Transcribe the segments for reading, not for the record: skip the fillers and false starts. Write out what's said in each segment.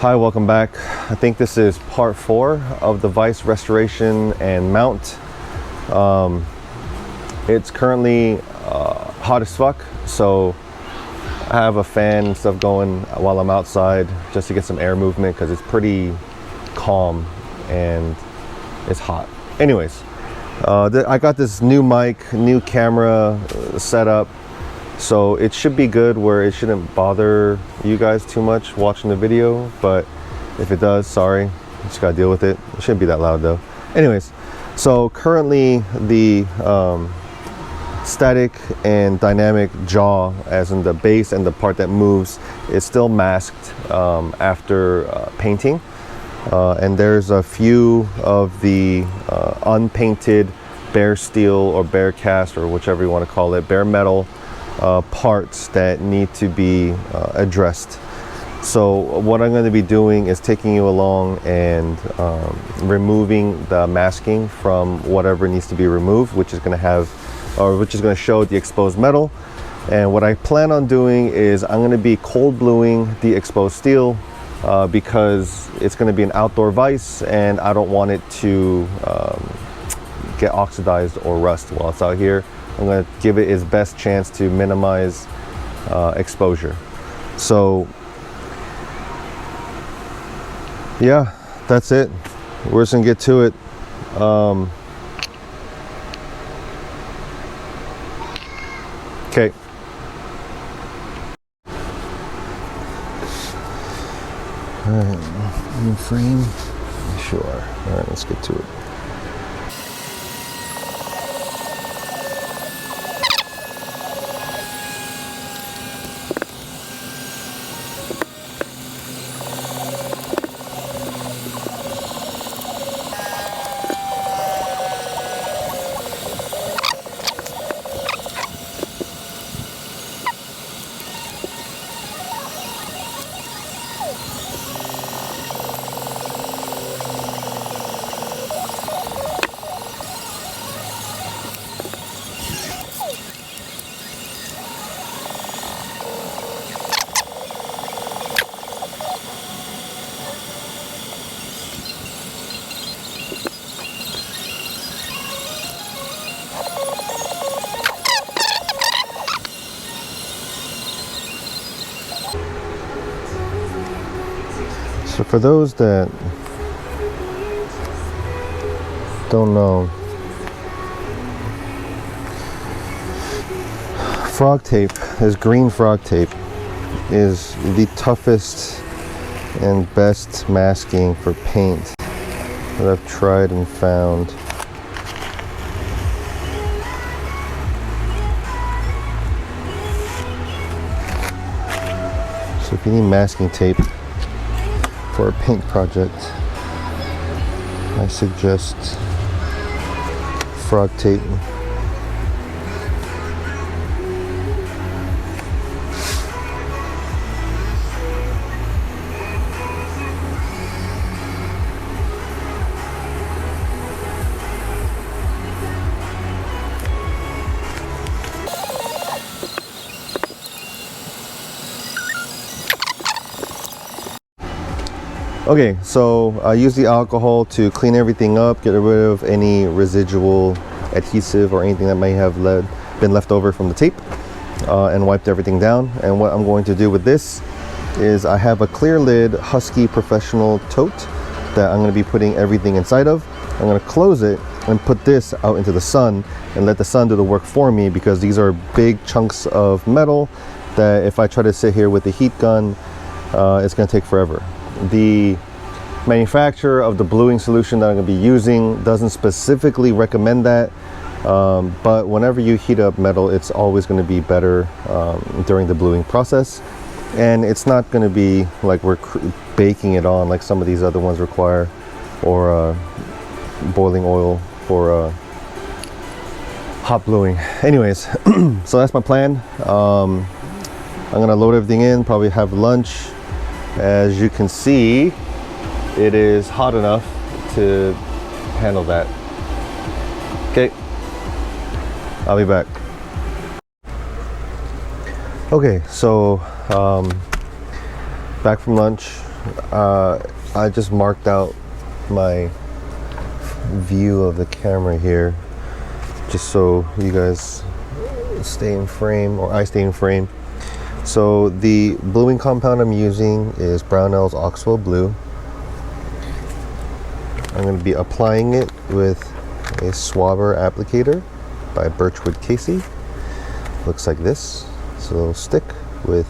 Hi, welcome back. I think this is part 4 of the Vise restoration and mount. It's currently hot as fuck, so I have a fan and stuff going while I'm outside just to get some air movement because it's pretty calm and it's hot. Anyways, I got this new mic, new camera setup, so it should be good where it shouldn't bother you guys too much watching the video, but if it does, sorry, just gotta deal with it. It shouldn't be that loud though. Anyways, so currently the static and dynamic jaw, as in the base and the part that moves, is still masked after painting. And there's a few of the unpainted bare steel or bare cast, or whichever you want to call it, bare metal parts that need to be addressed. So what I'm going to be doing is taking you along and removing the masking from whatever needs to be removed, which is going to show the exposed metal. And what I plan on doing is I'm going to be cold bluing the exposed steel because it's going to be an outdoor vise and I don't want it to get oxidized or rust while it's out here. I'm going to give it its best chance to minimize exposure. So yeah, that's it. We're just gonna get to it. Okay. All right, new frame. Sure. All right, let's get to it. So for those that don't know, frog tape, this green frog tape, is the toughest and best masking for paint that I've tried and found. So if you need masking tape for a paint project, I suggest frog tape. Okay, so I use the alcohol to clean everything up, get rid of any residual adhesive or anything that may have been left over from the tape, and wiped everything down. And what I'm going to do with this is I have a clear lid Husky professional tote that I'm going to be putting everything inside of. I'm going to close it and put this out into the sun and let the sun do the work for me, because these are big chunks of metal that if I try to sit here with the heat gun, it's going to take forever. The manufacturer of the bluing solution that I'm going to be using doesn't specifically recommend that, but whenever you heat up metal, it's always going to be better during the bluing process, and it's not going to be like we're baking it on like some of these other ones require, or boiling oil for hot bluing. Anyways, so that's my plan. I'm going to load everything in, probably have lunch. As you can see, it is hot enough to handle that. Okay, I'll be back. Okay, so back from lunch. I just marked out my view of the camera here, just so you guys stay in frame, or I stay in frame. So the bluing compound I'm using is Brownell's Oxwell Blue. I'm going to be applying it with a swabber applicator by Birchwood Casey. Looks like this. It's a little stick with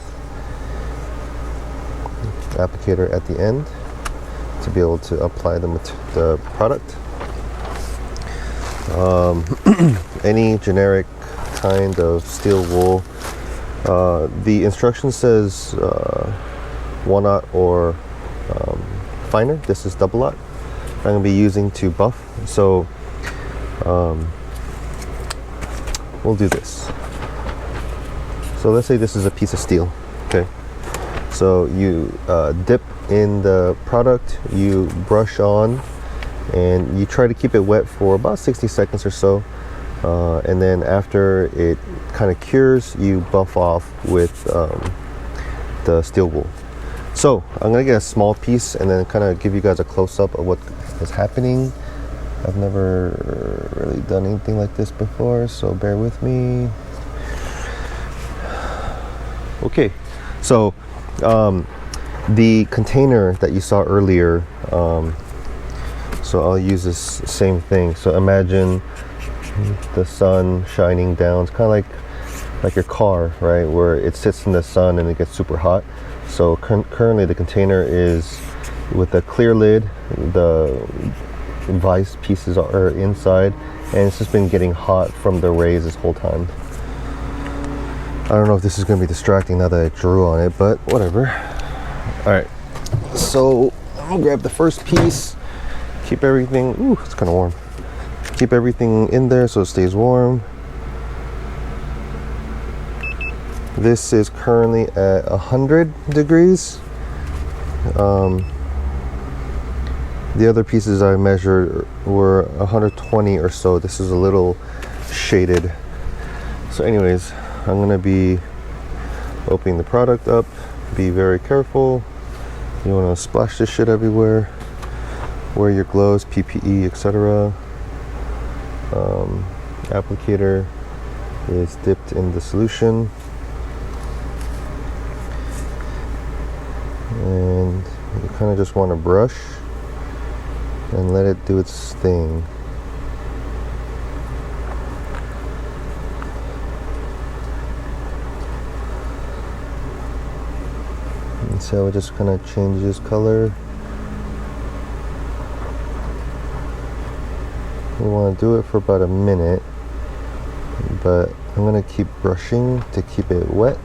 applicator at the end to be able to apply the product. Any generic kind of steel wool. The instruction says 1/0 or finer. This is 0.0. I'm going to be using to buff, so we'll do this. So let's say this is a piece of steel, okay? So you dip in the product, you brush on, and you try to keep it wet for about 60 seconds or so. And then after it kind of cures, you buff off with the steel wool. So I'm gonna get a small piece and then kind of give you guys a close-up of what is happening. I've never really done anything like this before, so bear with me. Okay, so the container that you saw earlier, so I'll use this same thing. So imagine the sun shining down. It's kind of like your car, right, where it sits in the sun and it gets super hot. So currently the container is with a clear lid, the Vise pieces are inside, and it's just been getting hot from the rays this whole time. I don't know if this is going to be distracting now that I drew on it, but whatever. All right, so I'm gonna grab the first piece, keep everything, ooh, it's kind of warm. Keep everything in there so it stays warm. This is currently at 100 degrees. The other pieces I measured were 120 or so. This is a little shaded. So anyways, I'm gonna be opening the product up. Be very careful. You wanna splash this shit everywhere. Wear your gloves, PPE, etc. Applicator is dipped in the solution. And you kind of just want to brush and let it do its thing. And so it just kind of changes color. We want to do it for about a minute, but I'm going to keep brushing to keep it wet,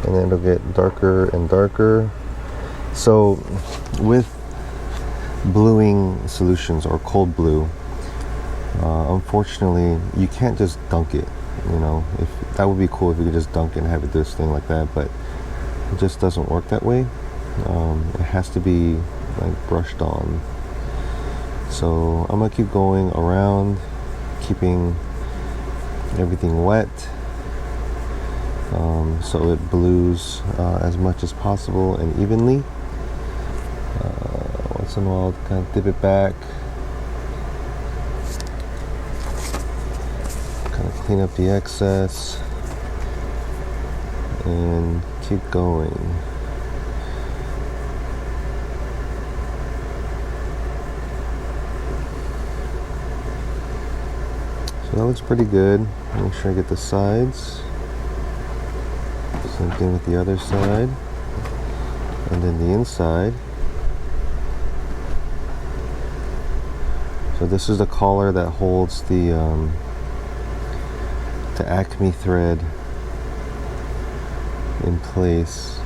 and then it'll get darker and darker. So with bluing solutions or cold blue, unfortunately you can't just dunk it. You know, if that would be cool if you could just dunk it and have it do this thing like that, but it just doesn't work that way. It has to be like brushed on. So I'm gonna keep going around, keeping everything wet, so it blues as much as possible and evenly. Once in a while, kind of dip it back, kind of clean up the excess, and keep going. So that looks pretty good. Make sure I get the sides. Same thing with the other side. And then the inside. So this is the collar that holds the Acme thread in place.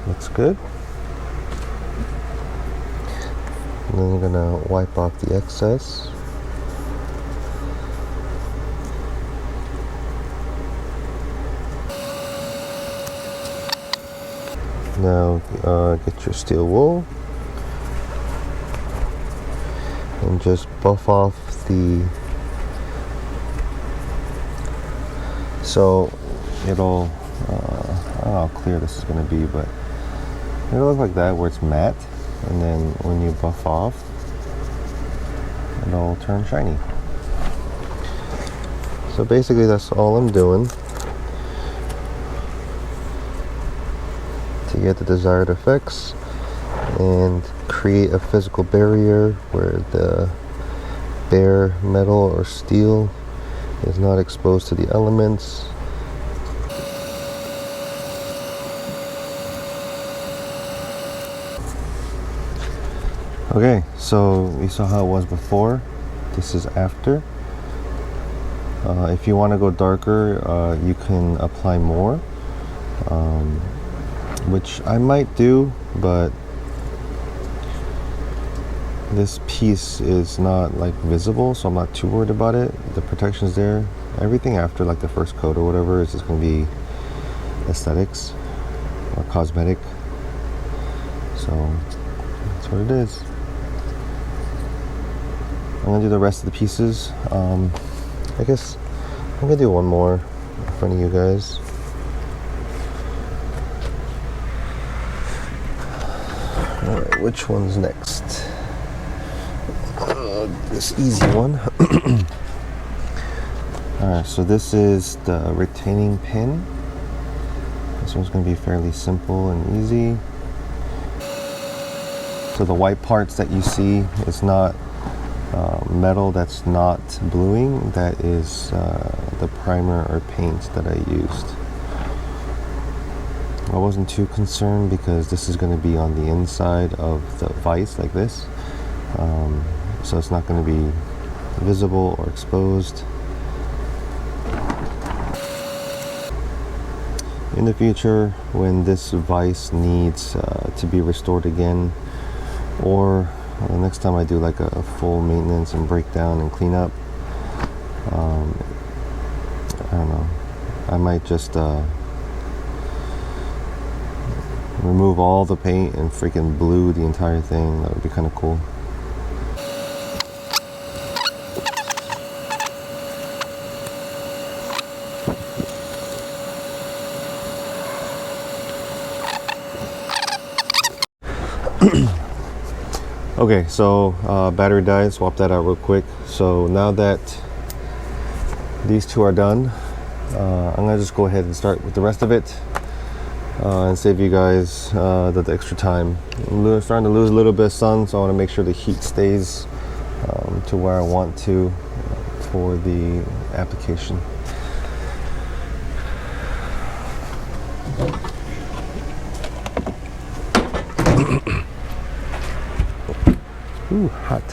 Looks good. And then I'm gonna wipe off the excess. Now get your steel wool and just buff off the, so it'll, I don't know how clear this is going to be, but it'll look like that where it's matte, and then when you buff off, it'll turn shiny. So basically that's all I'm doing to get the desired effects and create a physical barrier where the bare metal or steel is not exposed to the elements. Okay, so you saw how it was before. This is after. If you want to go darker, you can apply more, which I might do, but this piece is not like visible, so I'm not too worried about it. The protection's there. Everything after like the first coat or whatever is just going to be aesthetics or cosmetic. So that's what it is. I'm gonna do the rest of the pieces. I guess I'm gonna do one more in front of you guys. All right, which one's next? This easy one. All right, so this is the retaining pin. This one's gonna be fairly simple and easy. So the white parts that you see, it's not metal that's not bluing. That is the primer or paint that I used. I wasn't too concerned because this is going to be on the inside of the vise like this, so it's not going to be visible or exposed. In the future, when this vise needs to be restored again, or the next time I do like a full maintenance and breakdown and cleanup, I don't know, I might just remove all the paint and freaking blue the entire thing. That would be kind of cool. Okay, so battery died, swap that out real quick. So now that these two are done, I'm gonna just go ahead and start with the rest of it and save you guys the extra time. I'm starting to lose a little bit of sun, so I want to make sure the heat stays to where I want to for the application. Ooh, hot.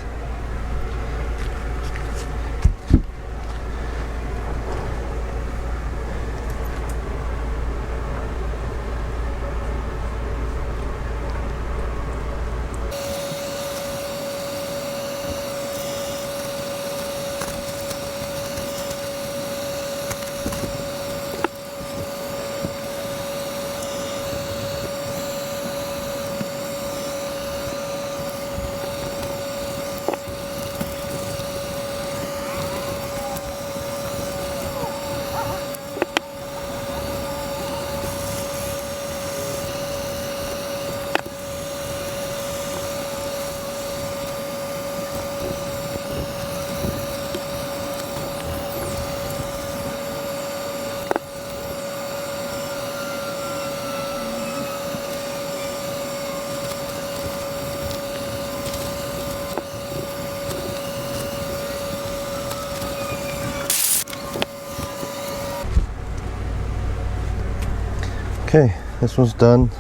Okay, this one's done.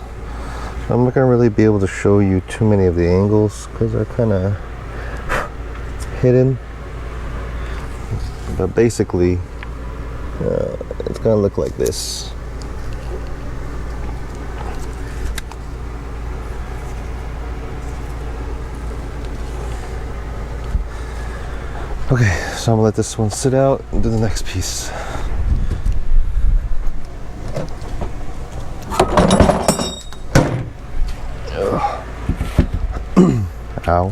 I'm not gonna really be able to show you too many of the angles because they're kind of hidden. But basically, it's gonna look like this. Okay, so I'm gonna let this one sit out and do the next piece. Ow.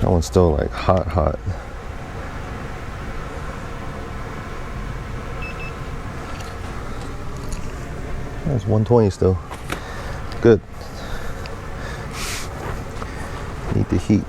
That one's still like hot. That's 120 still. Good. Need the heat.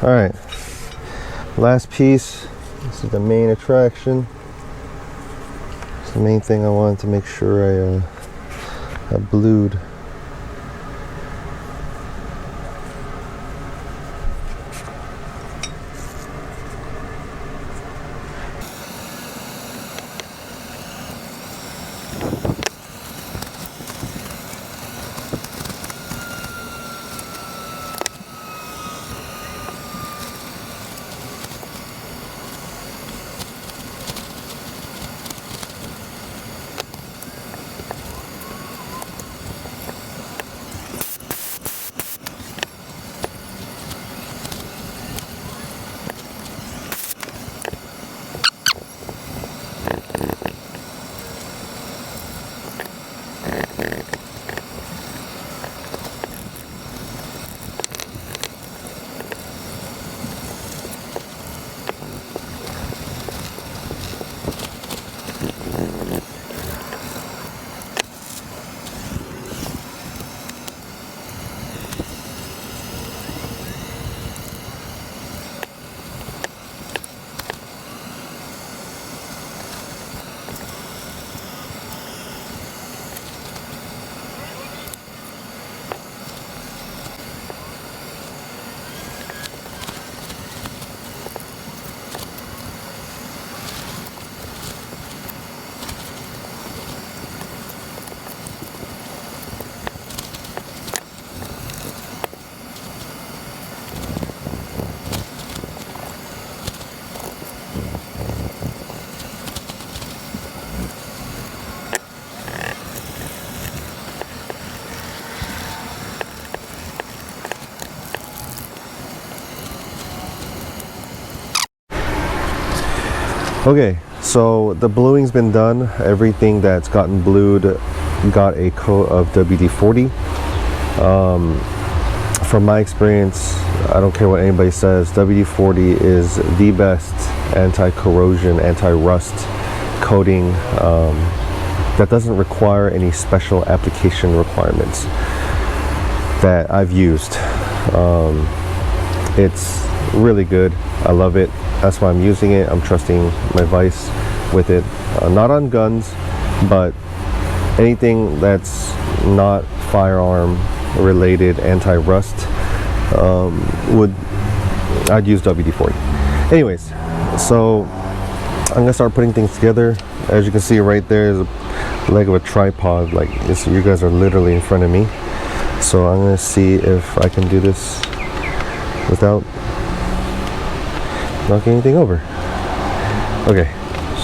All right, last piece. This is the main attraction. It's the main thing I wanted to make sure I blued. Okay, so the bluing's been done. Everything that's gotten blued got a coat of WD-40. From my experience, I don't care what anybody says, WD-40 is the best anti-corrosion, anti-rust coating that doesn't require any special application requirements that I've used. It's really good. I love it. That's why I'm using it. I'm trusting my Vise with it. Not on guns, but anything that's not firearm related, anti-rust, I'd use WD-40. Anyways, so I'm gonna start putting things together. As you can see right there is a leg of a tripod. Like this, you guys are literally in front of me. So I'm gonna see if I can do this without knocking anything over. Okay,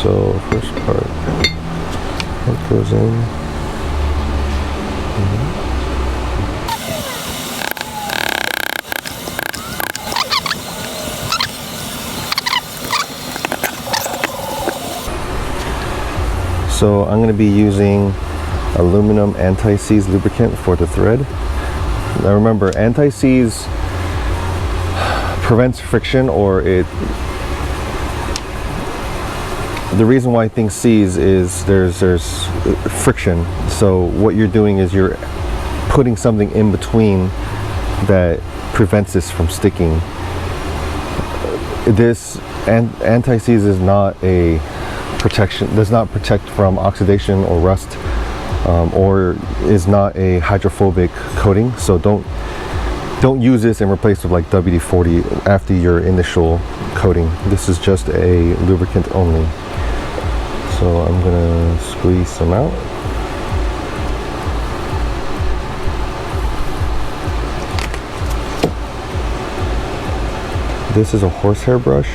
so first part, what goes in? So I'm going to be using aluminum anti-seize lubricant for the thread. Now remember, anti-seize prevents friction, or the reason why things seize is there's friction. So what you're doing is you're putting something in between that prevents this from sticking. This anti-seize is not a protection, does not protect from oxidation or rust, or is not a hydrophobic coating. So don't use this and replace it with like WD-40 after your initial coating. This is just a lubricant only. So I'm gonna squeeze some out. This is a horsehair brush.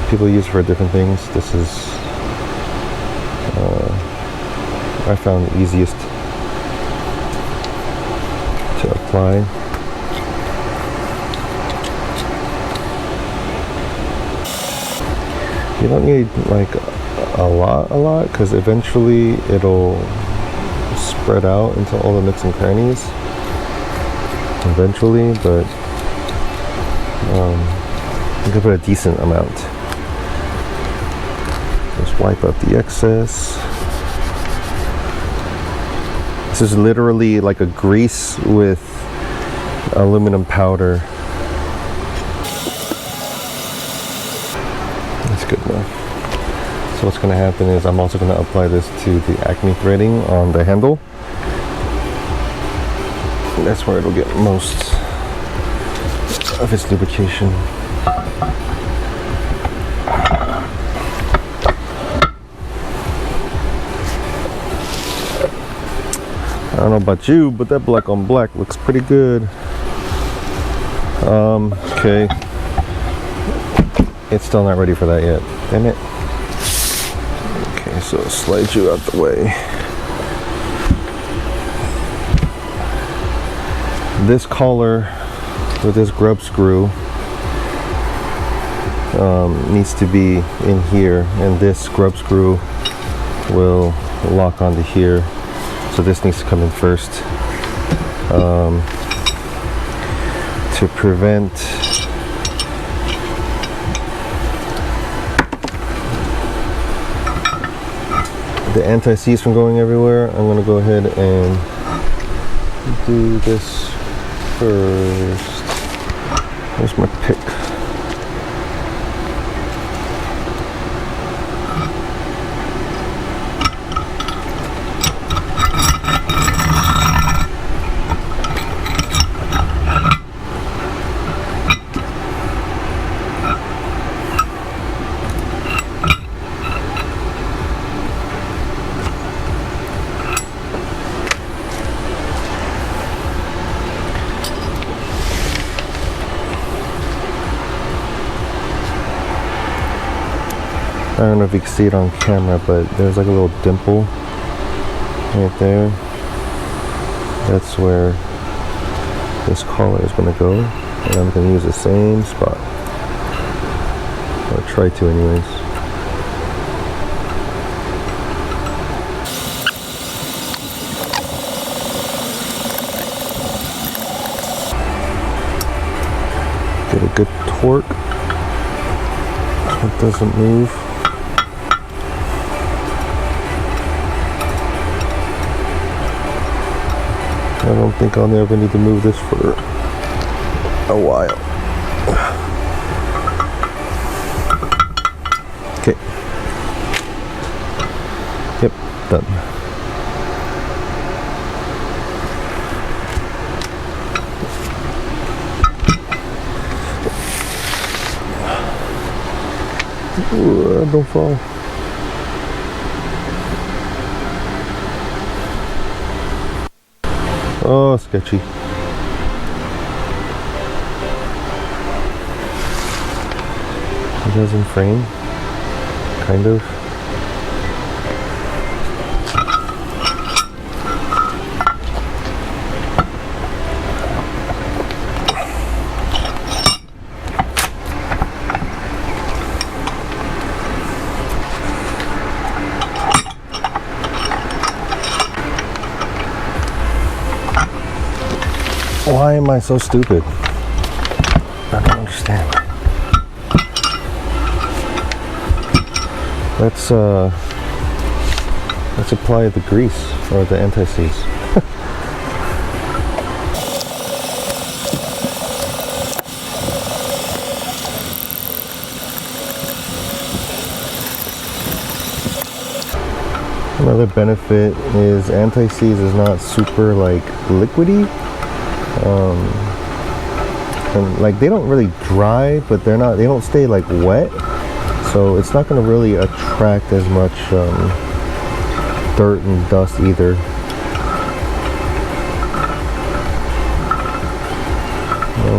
People use it for different things. This is I found the easiest to apply. You don't need like a lot, because eventually it'll spread out into all the nooks and crannies eventually, but you can put a decent amount. Just wipe up the excess. This is literally like a grease with aluminum powder. That's good enough. So what's going to happen is I'm also going to apply this to the Acme threading on the handle. And that's where it'll get most of its lubrication. I don't know about you, but that black on black looks pretty good. Okay. It's still not ready for that yet. Damn it. Okay, so slide you out the way. This collar with this grub screw needs to be in here, and this grub screw will lock onto here. So this needs to come in first to prevent the anti-seize from going everywhere. I'm going to go ahead and do this first. Where's my pick? I don't know if you can see it on camera, but there's like a little dimple right there. That's where this collar is going to go, and I'm going to use the same spot try to anyways. Get a good torque. It doesn't move. I don't think I'll never need to move this for a while. Okay. Yep, done. Ooh, don't fall. Oh, sketchy. It doesn't frame, kind of. Why am I so stupid? I don't understand. Let's apply the grease or the anti-seize. Another benefit is anti-seize is not super like liquidy. And like they don't really dry, but they don't stay like wet, so it's not going to really attract as much dirt and dust either.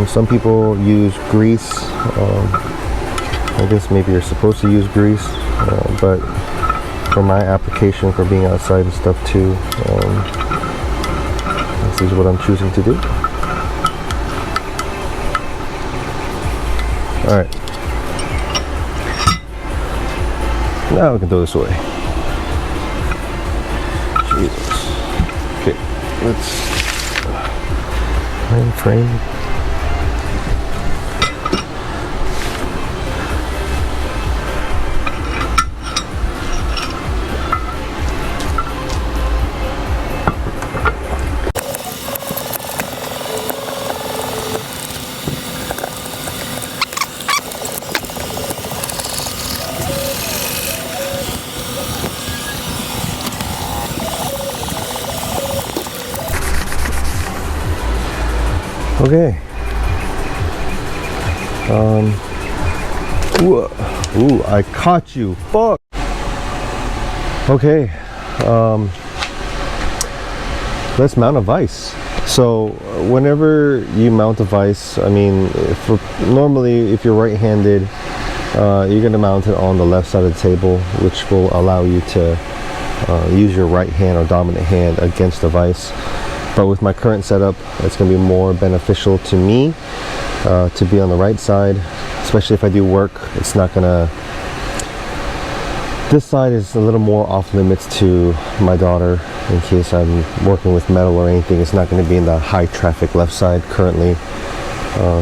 Some people use grease. I guess maybe you're supposed to use grease, but for my application, for being outside and stuff too, this is what I'm choosing to do. Alright. Now we can throw this away. Jesus. Okay, let's frame. Okay. Ooh, I caught you. Fuck. Okay. Let's mount a vise. So whenever you mount a vise, I mean, normally if you're right-handed, you're gonna mount it on the left side of the table, which will allow you to use your right hand or dominant hand against the vise. But with my current setup, it's going to be more beneficial to me to be on the right side, especially if I do work. It's not going to... This side is a little more off limits to my daughter in case I'm working with metal or anything. It's not going to be in the high traffic left side currently.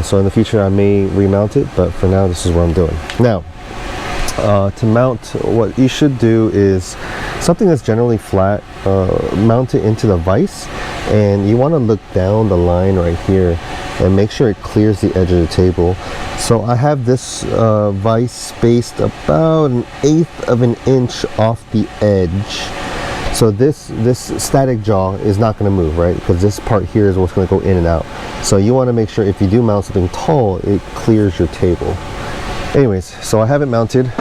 So in the future I may remount it, but for now this is what I'm doing. Now, to mount, what you should do is something that's generally flat, mount it into the vise, and you want to look down the line right here and make sure it clears the edge of the table. So I have this vise spaced about 1/8 of an inch off the edge. So this static jaw is not going to move, right? Because this part here is what's going to go in and out. So you want to make sure if you do mount something tall, it clears your table. Anyways, so I have it mounted.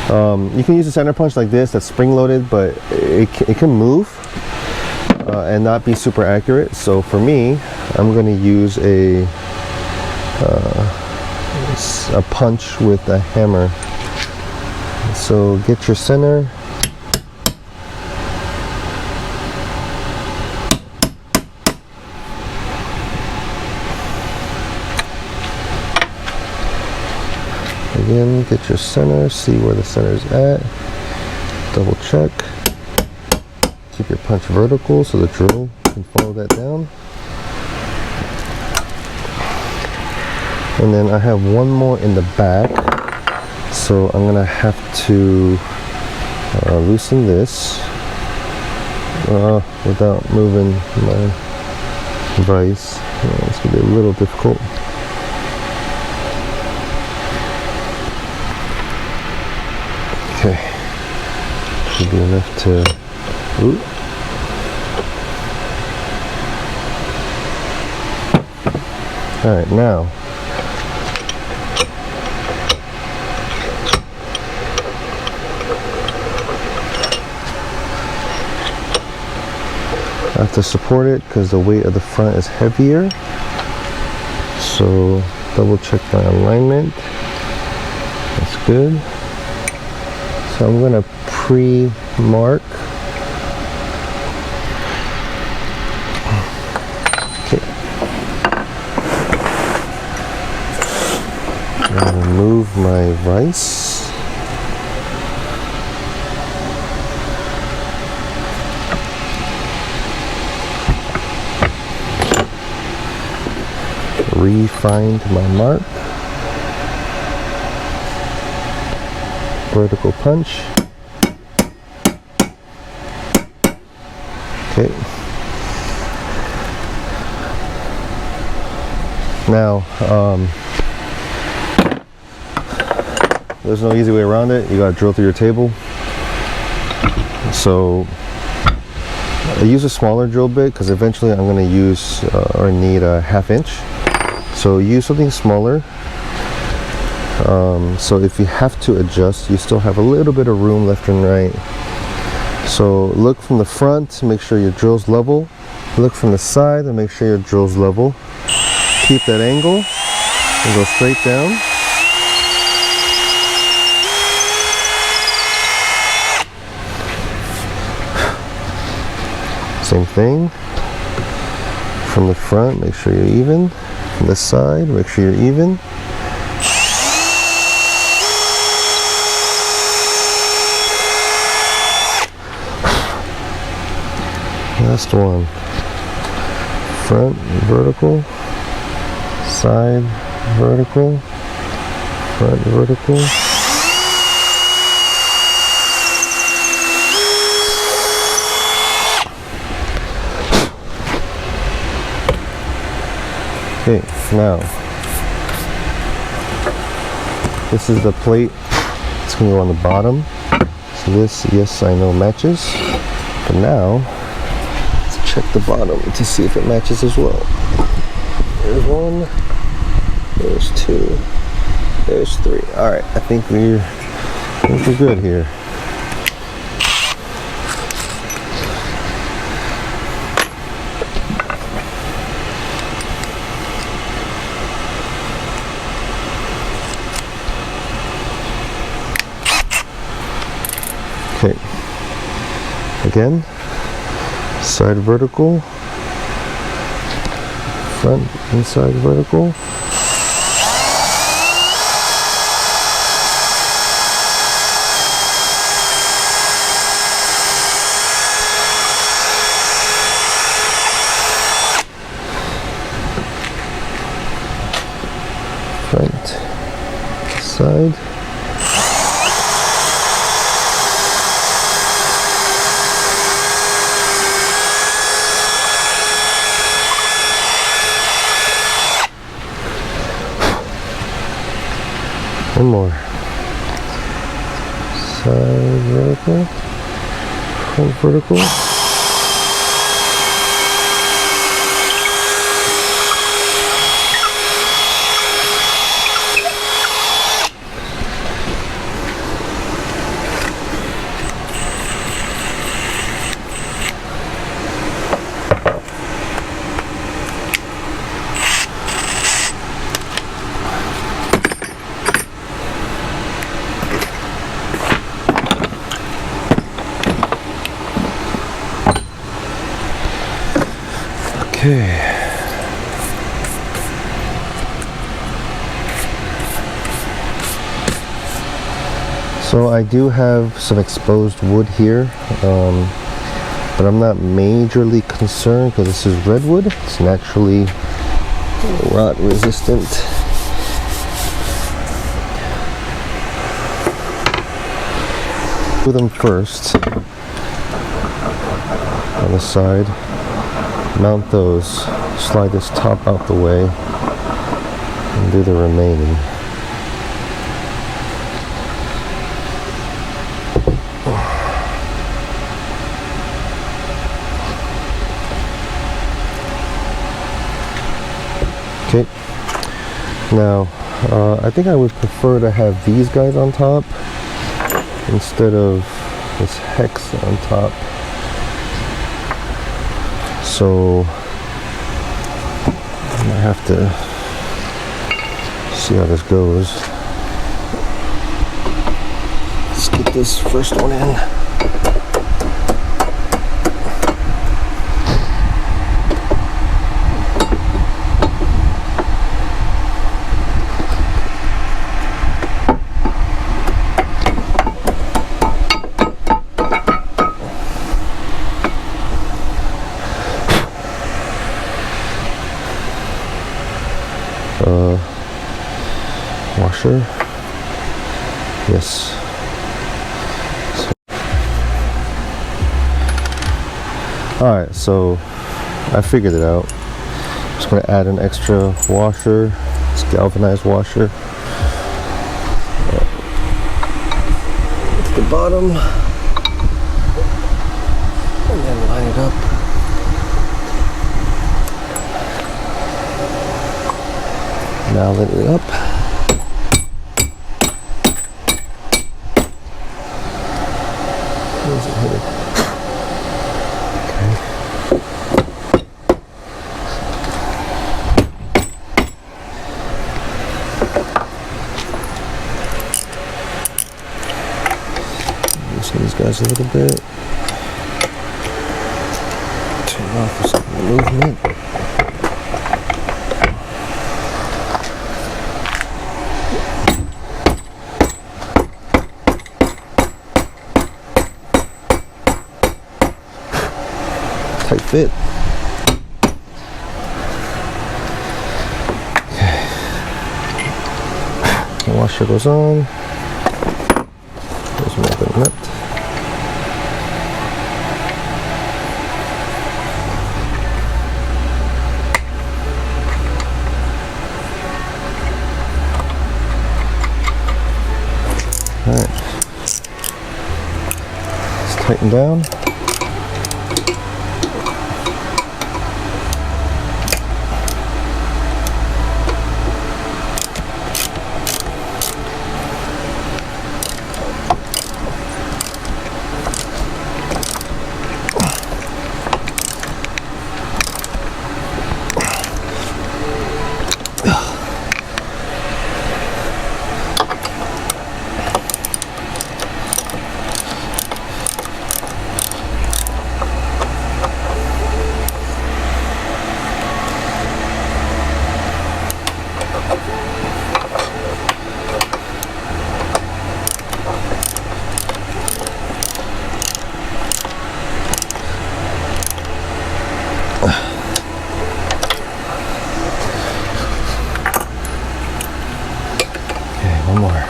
You can use a center punch like this that's spring loaded, but it can move and not be super accurate. So for me, I'm going to use a punch with a hammer. So get your center. Again, get your center, see where the center is at, double check. Keep your punch vertical so the drill can follow that down. And then I have one more in the back, so I'm gonna have to loosen this without moving my vise. It's gonna be a little difficult. Okay, should be enough to. Ooh. All right, now I have to support it because the weight of the front is heavier. So double check my alignment. That's good. So I'm gonna pre-mark. Okay. I'm gonna move my vise. Re-find my mark. Vertical punch. Okay. Now, there's no easy way around it. You gotta drill through your table. So I use a smaller drill bit because eventually I'm gonna use or need a 1/2 inch. So use something smaller. So if you have to adjust, you still have a little bit of room left and right. So look from the front, make sure your drill's level. Look from the side and make sure your drill's level. Keep that angle and go straight down. Same thing. From the front, make sure you're even. From the side, make sure you're even. Last one. Front vertical, side vertical, front vertical. Okay, now this is the plate. It's gonna go on the bottom. So this, yes, I know matches. But now let's check the bottom to see if it matches as well. There's one, there's two, there's three. All right, I think we're good here. Okay, again, side vertical, front and side vertical. Front, side. One more. Side vertical, front vertical. Okay. So I do have some exposed wood here, but I'm not majorly concerned because this is redwood. It's naturally rot resistant. Do them first on the side. Mount those. Slide this top out the way and do the remaining. Okay, now I think I would prefer to have these guys on top instead of this hex on top. So I have to see how this goes. Let's get this first one in. Washer. Yes. Alright, so I figured it out. Just going to add an extra washer. It's galvanized washer. At the bottom. And then line it up. Now let it up. Where is it headed? Okay. Loosen these guys a little bit. Turn off for some movement. Tight fit. Okay. The washer goes on. There's my good nut. Alright. Let's tighten down. One more.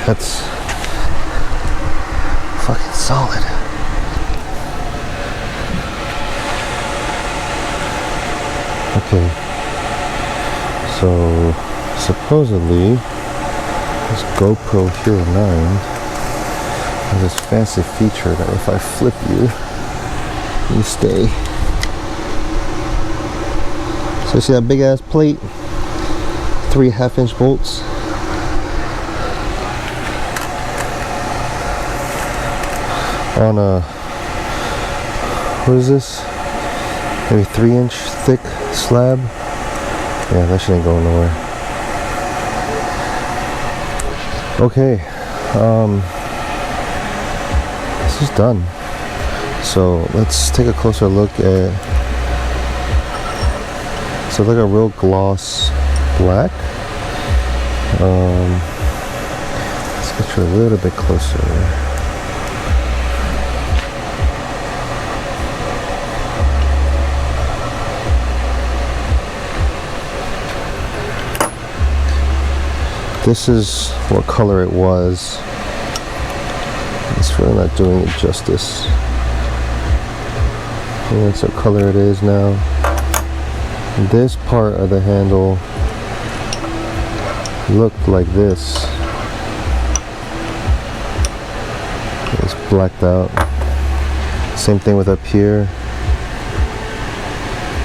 That's fucking solid. Okay. So supposedly this GoPro Hero 9 There's this fancy feature that if I flip you, you stay. So you see that big ass plate? 3 1/2-inch bolts. On a, what is this? Maybe 3-inch thick slab. Yeah, that shit ain't going nowhere. Okay, this is done. So let's take a closer look at. So like a real gloss black. Let's get you a little bit closer. This is what color it was. It's really not doing it justice. And that's what color it is now. This part of the handle looked like this. It's blacked out. Same thing with up here.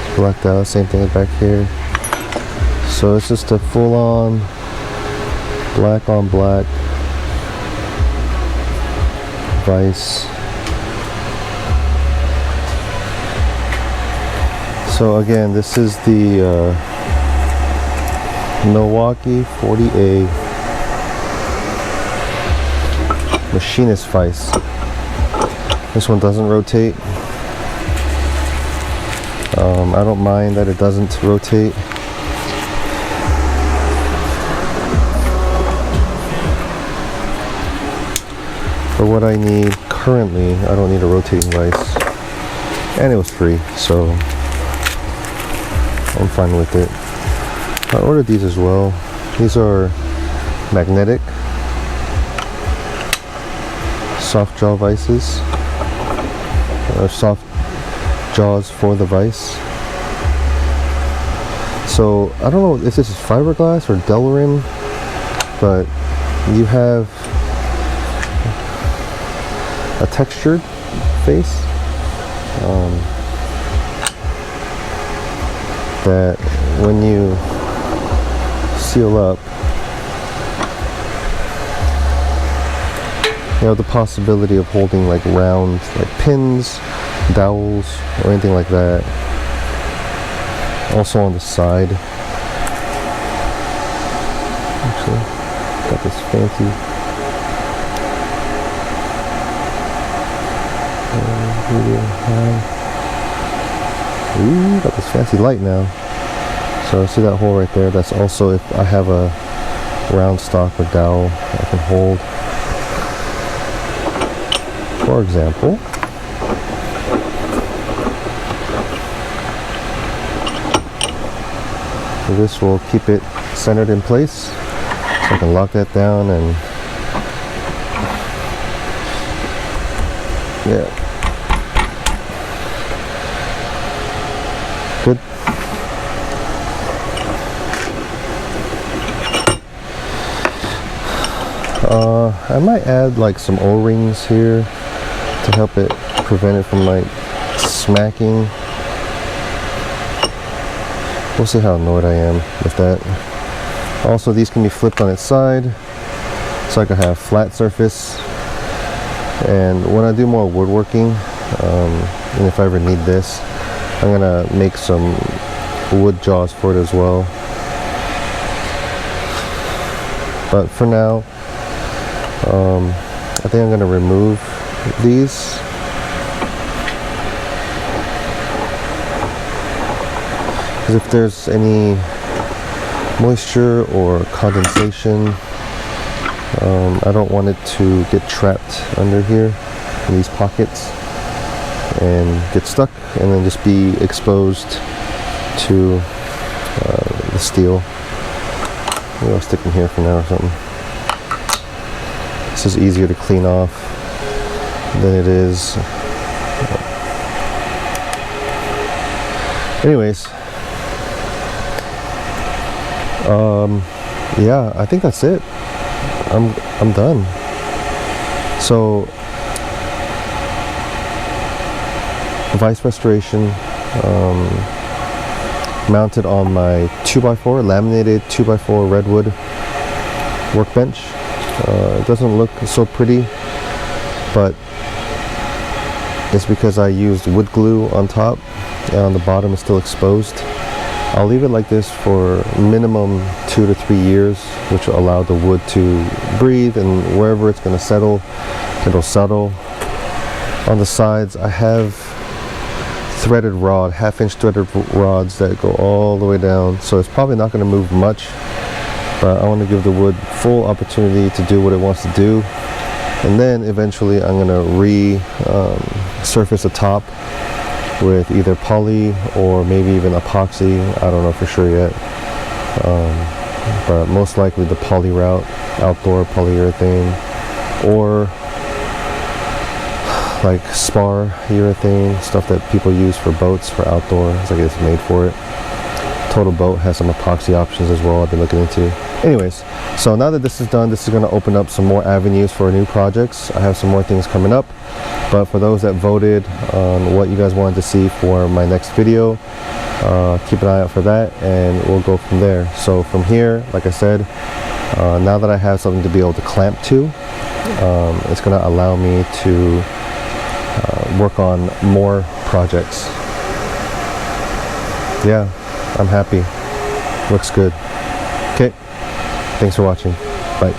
It's blacked out. Same thing with back here. So it's just a full-on black on black Vise. So again, this is the Milwaukee 40A machinist Vise. This one doesn't rotate. I don't mind that it doesn't rotate. For what I need currently, I don't need a rotating vise, and it was free, so I'm fine with it. I ordered these as well. These are magnetic soft jaw vices, soft jaws for the vise. So I don't know if this is fiberglass or Delrin, but you have a textured face that when you seal up, you have the possibility of holding like round like pins, dowels, or anything like that. Also on the side, actually got this fancy medium high. Ooh, got this fancy light now. So see that hole right there? That's also if I have a round stock or dowel I can hold. For example, so this will keep it centered in place. So I can lock that down and yeah. Good. I might add like some O-rings here to help it prevent it from like smacking. We'll see how annoyed I am with that. Also, these can be flipped on its side, so I can have flat surface. And when I do more woodworking, and if I ever need this, I'm gonna make some wood jaws for it as well. But for now, I think I'm gonna remove these. Because if there's any moisture or condensation, I don't want it to get trapped under here in these pockets and get stuck and then just be exposed to the steel. Maybe I'll stick them here for now or something. This is easier to clean off than it is. Anyways, yeah, I think that's it. I'm done. So Vise restoration, mounted on my 2x4, laminated 2x4 redwood workbench. It doesn't look so pretty, but it's because I used wood glue on top and on the bottom is still exposed. I'll leave it like this for minimum 2 to 3 years, which will allow the wood to breathe, and wherever it's going to settle, it'll settle. On the sides, I have threaded rod, half-inch threaded rods that go all the way down, so it's probably not going to move much, but I want to give the wood full opportunity to do what it wants to do. And then eventually I'm going to surface the top with either poly or maybe even epoxy. I don't know for sure yet, but most likely the poly route, outdoor polyurethane, or like spar urethane, stuff that people use for boats for outdoor. It's like it's made for it. Total Boat has some epoxy options as well I've been looking into. Anyways, so now that this is done, this is going to open up some more avenues for new projects. I have some more things coming up, but for those that voted on what you guys wanted to see for my next video, keep an eye out for that and we'll go from there. So from here, like I said, now that I have something to be able to clamp to, it's going to allow me to work on more projects. Yeah, I'm happy. Looks good. Okay, thanks for watching. Bye.